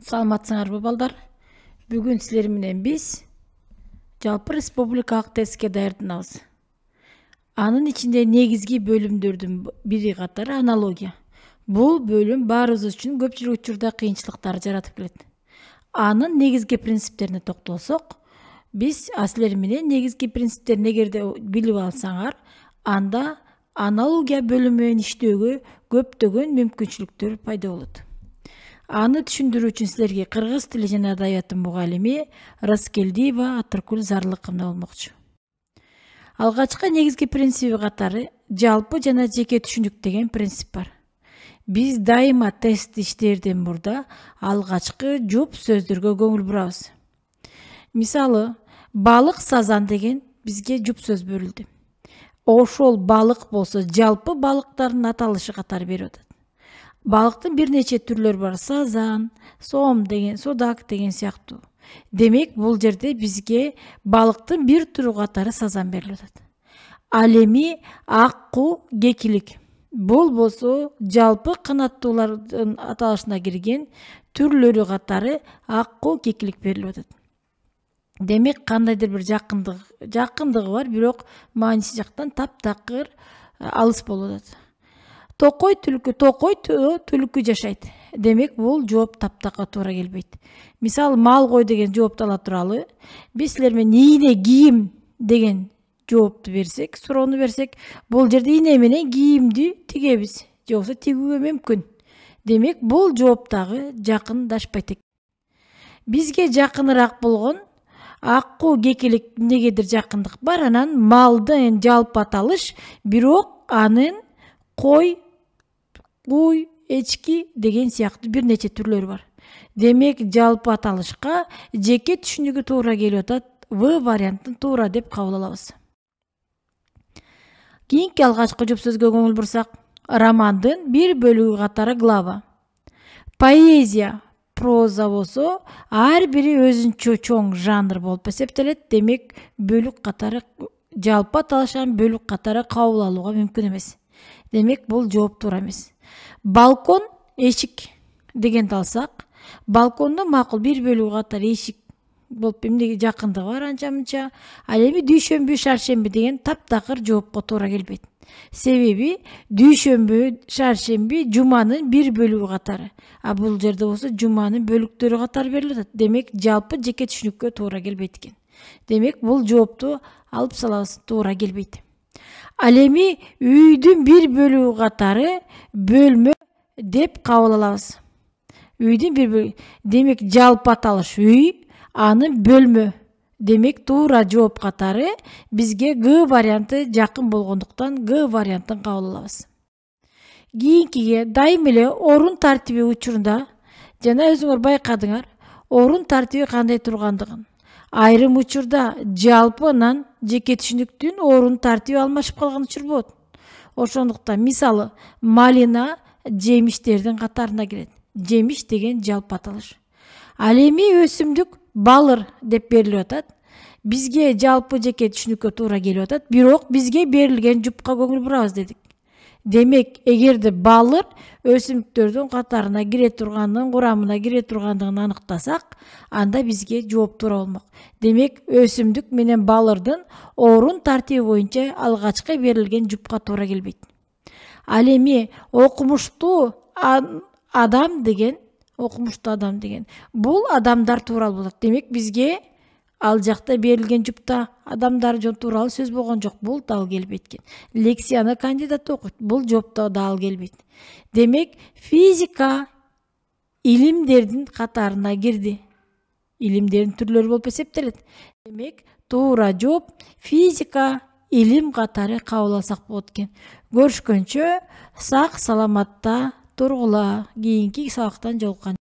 Саламатсыңарбы балдар? Бүгүн силер менен биз жалпы республикалык тестке даярданабыз. Анын ичинде негизги бөлүмдөрдүн бири катары аналогия. Бул бөлүм баарыбыз үчүн көпчүлүк учурда кыйынчылыктар жаратып келет. Анын негизги принциптерине токтолсок, биз силер менен негизги принциптерин эгерде билип алсаңар, анда аналогия бөлүмү менен иштөөгө көптөгөн мүмкүнчүлүктөр пайда болот. Аны түшүндүрүү үчүн силерге кыргыз тили жана адабияты мугалими Раскелдиева Атыркүл Зарлыковна болмокчу. Алгачкы негизги принциби катары жалпы жана жеке түшүнүк деген принцип бар. Биз дайыма тест иштерден мурда алгачкы жұп сөздөргө көңүл бурабыз. Мисалы, балык, сазан деген бизге жұп сөз берилди. Ошол балык болсо жалпы балыктардын аталышы катары берип атат. Балыктын бир нече түрлөрү бар: сазан, сом деген, судак деген сыяктуу. Демек, бул жерде бизге балыктын бир түрү катары сазан берилип атат. Ал эми акку, кекилик. Бул болсо жалпы канаттуулардын аталышына кирген түрлөрү катары акку, кекилик берилип атат. Демек, кандайдыр бир жакындыгы бар, бирок мааниси жактан таптакыр алыс болуп атат. Токой түлкү жашайт. Демек, бул жооп таптакка туура келбейт. Мисалы, мал кой деген жоопту ала туралы, биз силер менен ийне, кийим деген жоопту берсек, суроону берсек, бул жерде ийне менен кийимди тигебиз, же болбосо тигүүгө мүмкүн. Демек, бул жооптагы жакындашпайт экен. Бизге жакыныраак болгон акку, кекилик негедир жакындык бар, анан малдын жалпы аталыш, бирок анын кой, куй, эчки деген сыяктуу бир нече түрлөрү бар. Демек, жалпы аталышка жеке түшүнүгү туура келип атат, В вариантын туура деп кабыл алабыз. Кийинки алгачкы жұп сөзгө көңүл бурсак, романдын бир бөлүгү катары глава. Поэзия, проза болсо, ар бири өзүнчө чоң жанр болуп эсептелет. Демек, бөлүк катары, жалпы аталышан бөлүк катары кабыл алууга мүмкүн эмес. Демек, бул жооп туура эмес. Балкон, эшик дегенди алсак, балкондун макул бир бөлүгү катары эшик болуп эмнеге жакындыгы бар анча-мынча. Ал эми дүйшөмбү, шаршемби деген таптакыр жоопко туура келбейт. Себеби дүйшөмбү, шаршемби жуманын бир бөлүгү катары. А бул жерде болсо жуманын бөлүктөрү катары берилип атат. Демек, жалпы жеке түшүнүккө туура келбейт экен. Демек, бул жоопту алып салабыз, туура келбейт. Ал эми үйдүн бир бөлүгү катары бөлмө деп кабыл алабыз. Үйдүн бир бөлүгү. Демек, жалпы аталыш үй, анын бөлмө. Демек, туура жооп катары бизге Г варианты жакын болгондуктан Г вариантын кабыл алабыз. Кийинкиге дайым эле орун тартиби учурунда жана өзүңөр байкадыңар, орун тартиби кандай тургандыгын. Айрым учурда жалпынан жеке түшүнүктүн орун тартиби алмашып калган учур болот. Ошондуктан, мисалы, малина жемиштердин катарына кирет. Жемиш деген жалпы аталыш. Ал эми өсүмдүк балыр деп берилип атат. Бизге жалпы жеке түшүнүккө туура келип атат, бирок бизге берилген жупка көңүл бурабыз дедик. Демек, эгерде балыр өсүмдүктөрдүн катарына кире тургандыгын, курамына кире тургандыгын аныктасак, анда бизге жооп туура болмок. Демек, өсүмдүк менен балырдын орун тартиби боюнча алгачкы берилген жупка туура келбейт. Ал эми окумуштуу адам деген бул адамдар тууралуу болот. Демек, бизге ал жакта берилген жупта адамдар тууралуу сөз болгон жок, бул дал келбейт экен. Лексияны кандидат окуйт, бул жоопто дал келбейт. Демек, физика илимдердин катарына кирди. Илимдердин түрлөрү болуп эсептелет. Демек, туура жооп физика илим катары кабыл алсак болот экен. Көрүшкөнчө сак саламатта тургула. Кийинки сабактан жолукканча.